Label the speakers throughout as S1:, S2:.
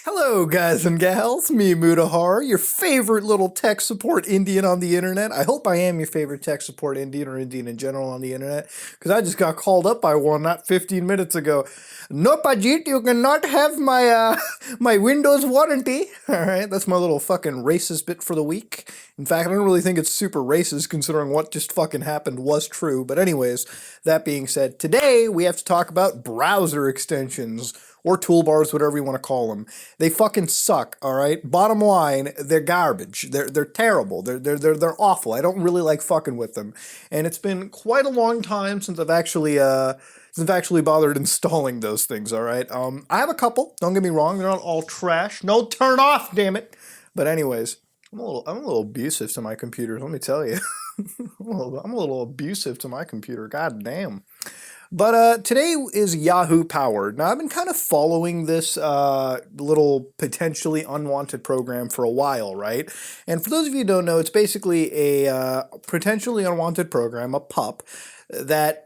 S1: Hello, guys and gals. Me, Mudahar, your favorite little tech support Indian on the internet. I hope I am your favorite tech support Indian or Indian in general on the internet, because I just got called up by one not 15 minutes ago. No, Pajit, you cannot have my my Windows warranty. All right, that's my little fucking racist bit for the week. In fact, I don't really think it's super racist considering what just fucking happened was true. But anyways, that being said, today we have to talk about browser extensions or toolbars, whatever you want to call them. They fucking suck, all right? Bottom line, they're garbage. They're terrible. They're awful. I don't really like fucking with them. And it's been quite a long time since I've actually bothered installing those things, all right? I have a couple, don't get me wrong, they're not all trash. No, turn off, damn it. But anyways, I'm a little abusive to my computer, let me tell you. I'm a little abusive to my computer, god damn. But today is Yahoo powered. Now, I've been kind of following this little potentially unwanted program for a while, right? And for those of you who don't know, it's basically a potentially unwanted program, a pup, that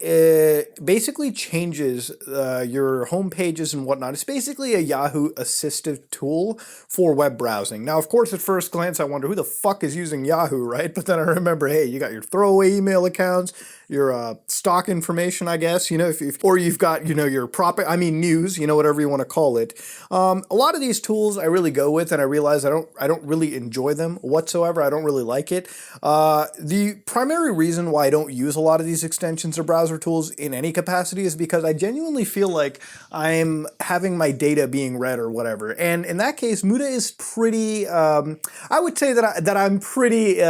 S1: basically changes your home pages and whatnot. It's basically a Yahoo assistive tool for web browsing. Now, of course, at first glance, I wonder who the fuck is using Yahoo, right? But then I remember, hey, you got your throwaway email accounts, your stock information, I guess, you know, or you've got, you know, your news, you know, whatever you want to call it. A lot of these tools I really go with, and I realize I don't really enjoy them whatsoever. I don't really like it. The primary reason why I don't use a lot of these extensions or browser tools in any capacity is because I genuinely feel like I'm having my data being read or whatever. And in that case, Muda is pretty, I would say that I'm pretty,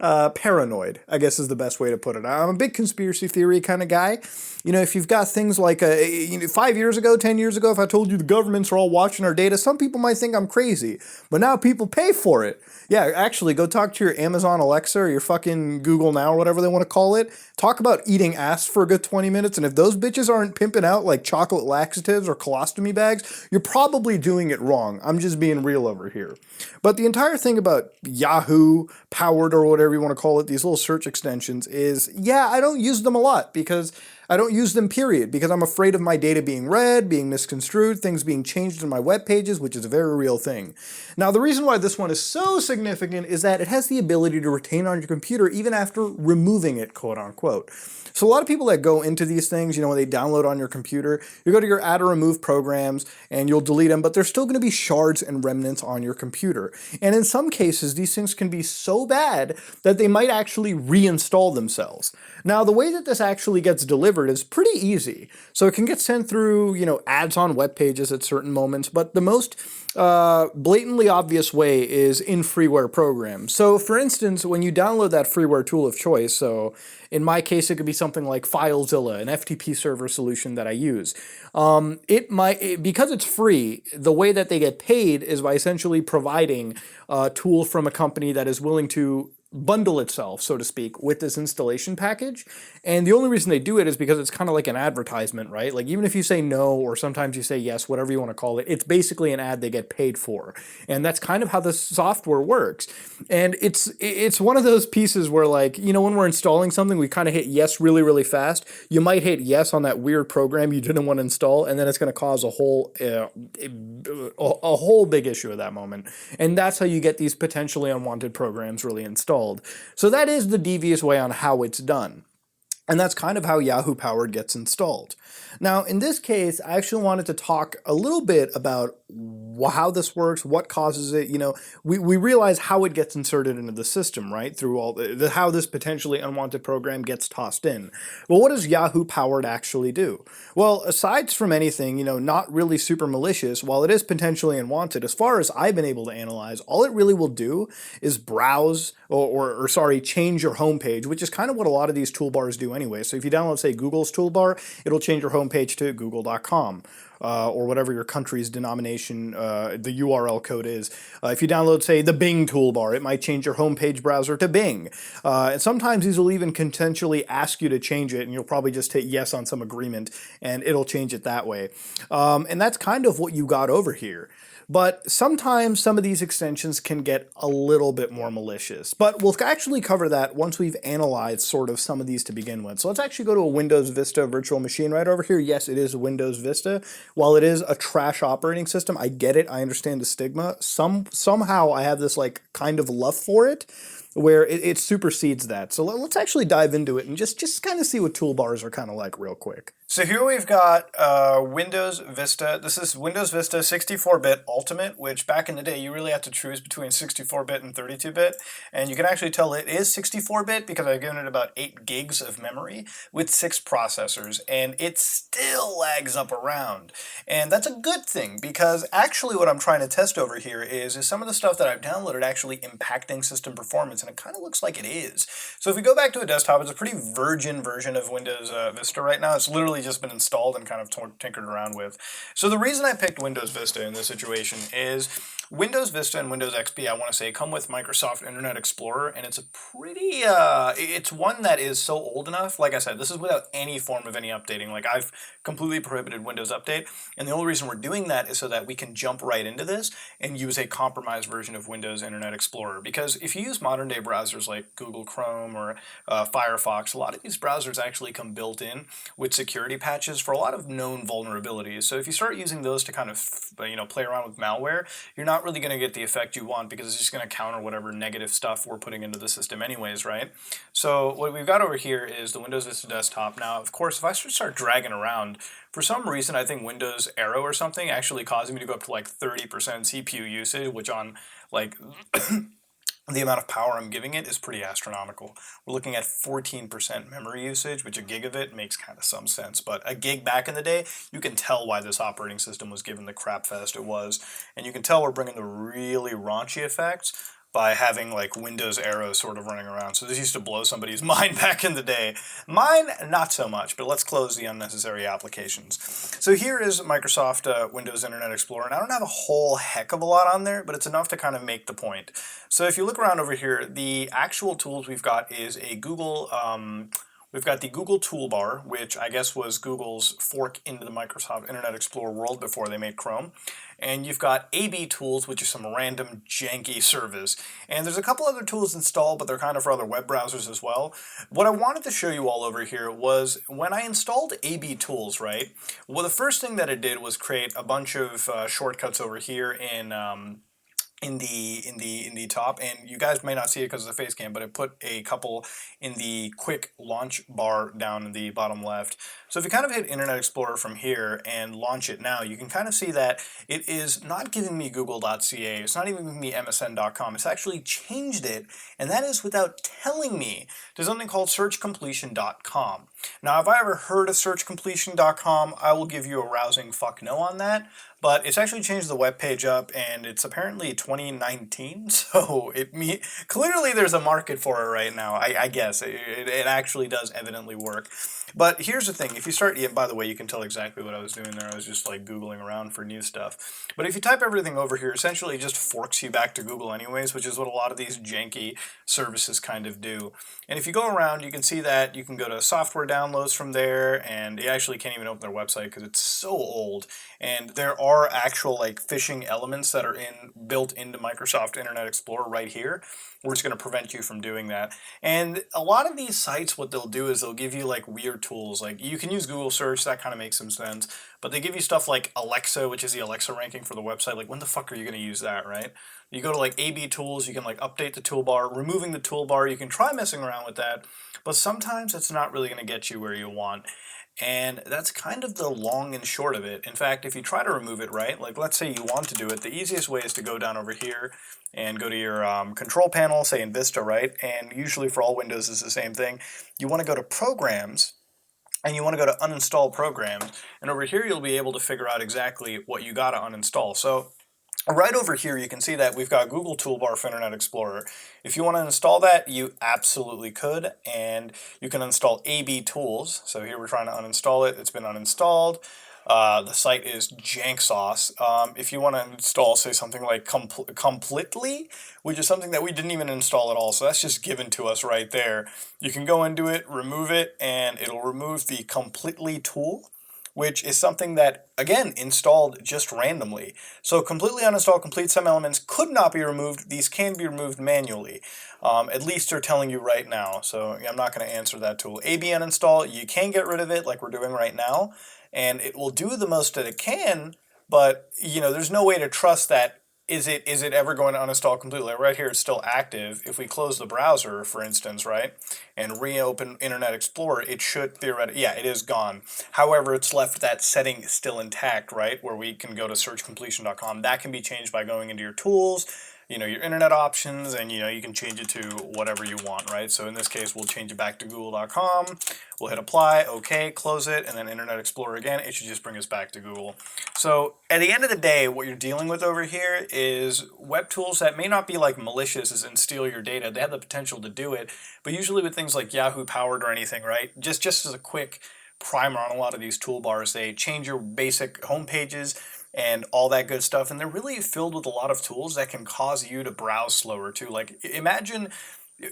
S1: paranoid, I guess is the best way to put it. I'm a big conspiracy theory kind of guy. You know, if you've got things like, 5 years ago, 10 years ago, if I told you the governments are all watching our data, some people might think I'm crazy. But now people pay for it. Yeah, actually, go talk to your Amazon Alexa or your fucking Google Now or whatever they want to call it. Talk about eating ass for a good 20 minutes, and if those bitches aren't pimping out like chocolate laxatives or colostomy bags, you're probably doing it wrong. I'm just being real over here. But the entire thing about Yahoo, powered or whatever you want to call it, these little search extensions is, yeah, I don't use them a lot because I don't use them, period, because I'm afraid of my data being read, being misconstrued, things being changed in my web pages, which is a very real thing. Now, the reason why this one is so significant is that it has the ability to retain on your computer even after removing it, quote unquote. So a lot of people that go into these things, you know, when they download on your computer, you go to your add or remove programs and you'll delete them, but there's still going to be shards and remnants on your computer. And in some cases, these things can be so bad that they might actually reinstall themselves. Now, the way that this actually gets delivered is pretty easy. So it can get sent through, you know, ads on web pages at certain moments, but the most blatantly obvious way is in freeware programs. So for instance, when you download that freeware tool of choice, so in my case, it could be something like FileZilla, an FTP server solution that I use. Because it's free, the way that they get paid is by essentially providing a tool from a company that is willing to bundle itself, so to speak, with this installation package. And the only reason they do it is because it's kind of like an advertisement, right? Like even if you say no, or sometimes you say yes, whatever you want to call it, it's basically an ad they get paid for. And that's kind of how the software works. And it's one of those pieces where, like, you know, when we're installing something, we kind of hit yes really, really fast. You might hit yes on that weird program you didn't want to install, and then it's going to cause a whole big issue at that moment. And that's how you get these potentially unwanted programs really installed. So that is the devious way on how it's done. And that's kind of how Yahoo Powered gets installed. Now, in this case, I actually wanted to talk a little bit about how this works, what causes it. You know, we realize how it gets inserted into the system, right? Through all how this potentially unwanted program gets tossed in. Well, what does Yahoo Powered actually do? Well, aside from anything, you know, not really super malicious, while it is potentially unwanted, as far as I've been able to analyze, all it really will do is browse or change your homepage, which is kind of what a lot of these toolbars do anyway. So if you download, say, Google's toolbar, it'll change your homepage to google.com. Or whatever your country's denomination, the URL code is. If you download, say, the Bing toolbar, it might change your homepage browser to Bing. And sometimes these will even potentially ask you to change it, and you'll probably just hit yes on some agreement, and it'll change it that way. And that's kind of what you got over here. But sometimes some of these extensions can get a little bit more malicious. But we'll actually cover that once we've analyzed sort of some of these to begin with. So let's actually go to a Windows Vista virtual machine right over here. Yes, it is Windows Vista. while it is a trash operating system, I get it. I understand the stigma. Somehow I have this like kind of love for it, where it supersedes that. So let's actually dive into it and just kind of see what toolbars are kind of like real quick. So here we've got Windows Vista. This is Windows Vista 64-bit Ultimate, which back in the day you really had to choose between 64-bit and 32-bit. And you can actually tell it is 64-bit because I've given it about 8 gigs of memory with 6 processors, and it still lags up around. And that's a good thing, because actually what I'm trying to test over here is some of the stuff that I've downloaded actually impacting system performance, and it kind of looks like it is. So if we go back to a desktop, it's a pretty virgin version of Windows Vista right now. It's literally just been installed and kind of tinkered around with. So the reason I picked Windows Vista in this situation is Windows Vista and Windows XP, I want to say, come with Microsoft Internet Explorer, and it's a pretty, it's one that is so old enough. Like I said, this is without any form of any updating. Like, I've completely prohibited Windows Update, and the only reason we're doing that is so that we can jump right into this and use a compromised version of Windows Internet Explorer. Because if you use modern day browsers like Google Chrome or Firefox, a lot of these browsers actually come built in with security patches for a lot of known vulnerabilities. So if you start using those to kind of play around with malware, you're not really going to get the effect you want, because it's just going to counter whatever negative stuff we're putting into the system anyways, right? So what we've got over here is the Windows Vista desktop. Now, of course, if I start dragging around, for some reason, I think Windows Arrow or something actually causing me to go up to like 30% CPU usage, which on like the amount of power I'm giving it is pretty astronomical. We're looking at 14% memory usage, which a gig of it makes kind of some sense. But a gig back in the day, you can tell why this operating system was given the crap fest it was. And you can tell we're bringing the really raunchy effects by having like Windows Arrow sort of running around. So this used to blow somebody's mind back in the day. Mine, not so much, but let's close the unnecessary applications. So here is Microsoft Windows Internet Explorer, and I don't have a whole heck of a lot on there, but it's enough to kind of make the point. So if you look around over here, the actual tools we've got is a Google, we've got the Google toolbar, which I guess was Google's fork into the Microsoft Internet Explorer world before they made Chrome. And you've got AB tools, which is some random janky service. And there's a couple other tools installed, but they're kind of for other web browsers as well. What I wanted to show you all over here was when I installed AB tools, right? Well, the first thing that it did was create a bunch of shortcuts over here in the top, and you guys may not see it because of the face cam, but I put a couple in the quick launch bar down in the bottom left. So if you kind of hit Internet Explorer from here and launch it now, you can kind of see that it is not giving me google.ca, it's not even giving me msn.com, it's actually changed it, and that is without telling me, to something called searchcompletion.com. Now, if I ever heard of searchcompletion.com, I will give you a rousing fuck no on that. But it's actually changed the web page up, and it's apparently 2019, so clearly there's a market for it right now. I guess it actually does evidently work. But here's the thing: if you start, yeah, by the way, you can tell exactly what I was doing there. I was just like Googling around for new stuff. But if you type everything over here, essentially it just forks you back to Google anyways, which is what a lot of these janky services kind of do. And if you go around, you can see that you can go to software downloads from there, and you actually can't even open their website because it's so old. And there are actual like phishing elements that are built into Microsoft Internet Explorer right here. We're just going to prevent you from doing that. And a lot of these sites, what they'll do is they'll give you like weird tools. Like you can use Google search, that kind of makes some sense. But they give you stuff like Alexa, which is the Alexa ranking for the website. Like when the fuck are you going to use that, right? You go to like AB tools, you can like update the toolbar. Removing the toolbar, you can try messing around with that. But sometimes it's not really going to get you where you want. And that's kind of the long and short of it. In fact, if you try to remove it, right, like let's say you want to do it, the easiest way is to go down over here and go to your control panel, say in Vista, right? And usually for all Windows it's the same thing. You want to go to Programs, and you want to go to Uninstall Programs. And over here you'll be able to figure out exactly what you got to uninstall. So right over here, you can see that we've got Google Toolbar for Internet Explorer. If you want to install that, you absolutely could, and you can install AB Tools. So here we're trying to uninstall it. It's been uninstalled. The site is jank sauce. If you want to install, say, something like Completely, which is something that we didn't even install at all, so that's just given to us right there. You can go into it, remove it, and it'll remove the Completely tool, which is something that, again, installed just randomly. So completely uninstall complete some elements could not be removed. These can be removed manually. At least they're telling you right now. So I'm not going to answer that tool. AB uninstall, you can get rid of it like we're doing right now. and it will do the most that it can, but you know, there's no way to trust that. Is it ever going to uninstall completely? Right here, it's still active. If we close the browser, for instance, right, and reopen Internet Explorer, it should theoretically, yeah, it is gone. However, it's left that setting still intact, right, where we can go to searchcompletion.com. That can be changed by going into your tools, you know, your internet options, and you know, you can change it to whatever you want, right? So in this case, we'll change it back to google.com. We'll hit apply, okay, close it, and then Internet Explorer again. It should just bring us back to Google. So at the end of the day, what you're dealing with over here is web tools that may not be like malicious as in steal your data. They have the potential to do it, but usually with things like Yahoo powered or anything, right? Just as a quick primer on a lot of these toolbars, they change your basic home pages and all that good stuff, and they're really filled with a lot of tools that can cause you to browse slower too. Like imagine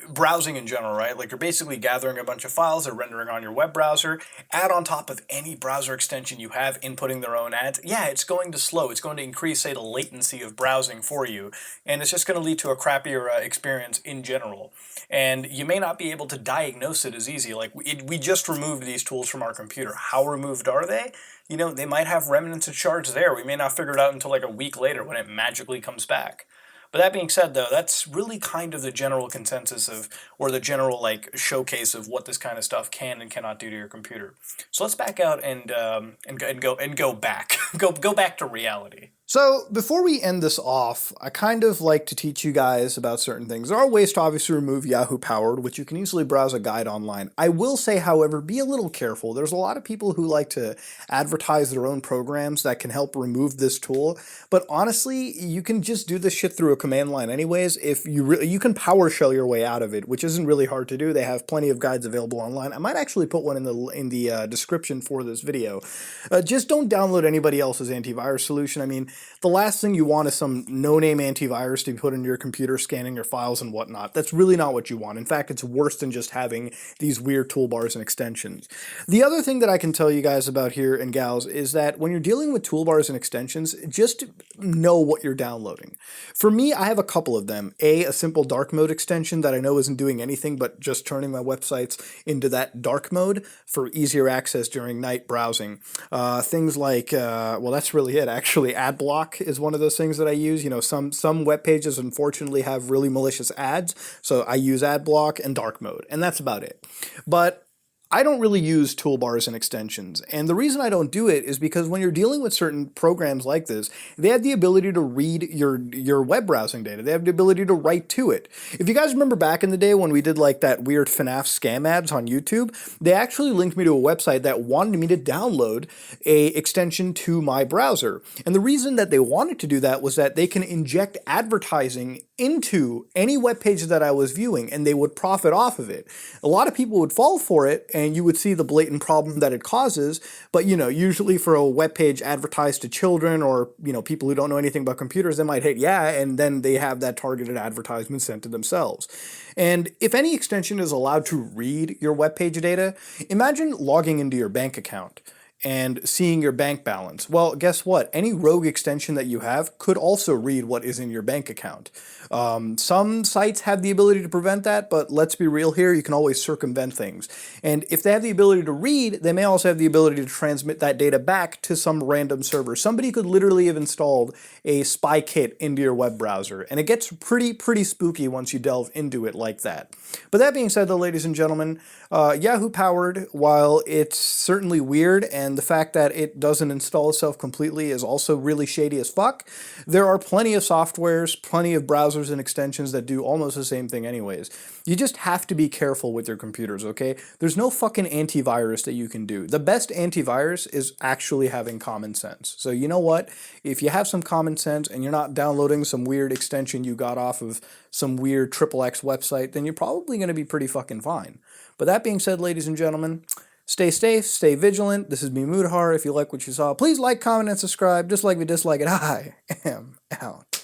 S1: browsing in general, right? Like you're basically gathering a bunch of files, they're rendering on your web browser, add on top of any browser extension you have inputting their own ads. Yeah, it's going to slow. It's going to increase, say, the latency of browsing for you, and it's just going to lead to a crappier experience in general. And you may not be able to diagnose it as easy. Like we just removed these tools from our computer. How removed are they? You know, they might have remnants of shards there. We may not figure it out until like a week later when it magically comes back. But that being said, though, that's really kind of the general consensus of, or the general like showcase of what this kind of stuff can and cannot do to your computer. So let's back out and go back, go back to reality. So before we end this off, I kind of like to teach you guys about certain things. There are ways to obviously remove Yahoo powered, which you can easily browse a guide online. I will say, however, be a little careful. There's a lot of people who like to advertise their own programs that can help remove this tool, but honestly, you can just do this shit through a command line anyways. If you can PowerShell your way out of it, which isn't really hard to do. They have plenty of guides available online. I might actually put one in the description for this video. Just don't download anybody else's antivirus solution. I mean, the last thing you want is some no-name antivirus to be put into your computer scanning your files and whatnot. That's really not what you want. In fact, it's worse than just having these weird toolbars and extensions. The other thing that I can tell you guys about here, and gals, is that when you're dealing with toolbars and extensions, just know what you're downloading. For me, I have a couple of them. A simple dark mode extension that I know isn't doing anything but just turning my websites into that dark mode for easier access during night browsing. Things like, well, that's really it, actually. Adblock is one of those things that I use. You know, some web pages unfortunately have really malicious ads, so I use Adblock and dark mode, and that's about it. But I don't really use toolbars and extensions, and the reason I don't do it is because when you're dealing with certain programs like this, they have the ability to read your web browsing data. They have the ability to write to it. If you guys remember back in the day when we did like that weird FNAF scam ads on YouTube, they actually linked me to a website that wanted me to download a extension to my browser. And the reason that they wanted to do that was that they can inject advertising into any web page that I was viewing, and they would profit off of it. A lot of people would fall for it, and you would see the blatant problem that it causes, but you know, usually for a web page advertised to children or, you know, people who don't know anything about computers, they might hit yeah, and then they have that targeted advertisement sent to themselves. And if any extension is allowed to read your web page data, imagine logging into your bank account and seeing your bank balance. Well, guess what? Any rogue extension that you have could also read what is in your bank account. Some sites have the ability to prevent that, but let's be real here, you can always circumvent things. And if they have the ability to read, they may also have the ability to transmit that data back to some random server. Somebody could literally have installed a spy kit into your web browser, and it gets pretty spooky once you delve into it like that. But that being said, though, ladies and gentlemen, Yahoo powered, while it's certainly weird, and the fact that it doesn't install itself completely is also really shady as fuck, there are plenty of softwares, plenty of browsers and extensions that do almost the same thing anyways. You just have to be careful with your computers, okay? There's no fucking antivirus that you can do. The best antivirus is actually having common sense. So you know what? If you have some common sense and you're not downloading some weird extension you got off of some weird XXX website, then you're probably going to be pretty fucking fine. But that being said, ladies and gentlemen, stay safe, stay vigilant. This is me, Mudhar. If you like what you saw, please like, comment, and subscribe. Dislike if you dislike it. I am out.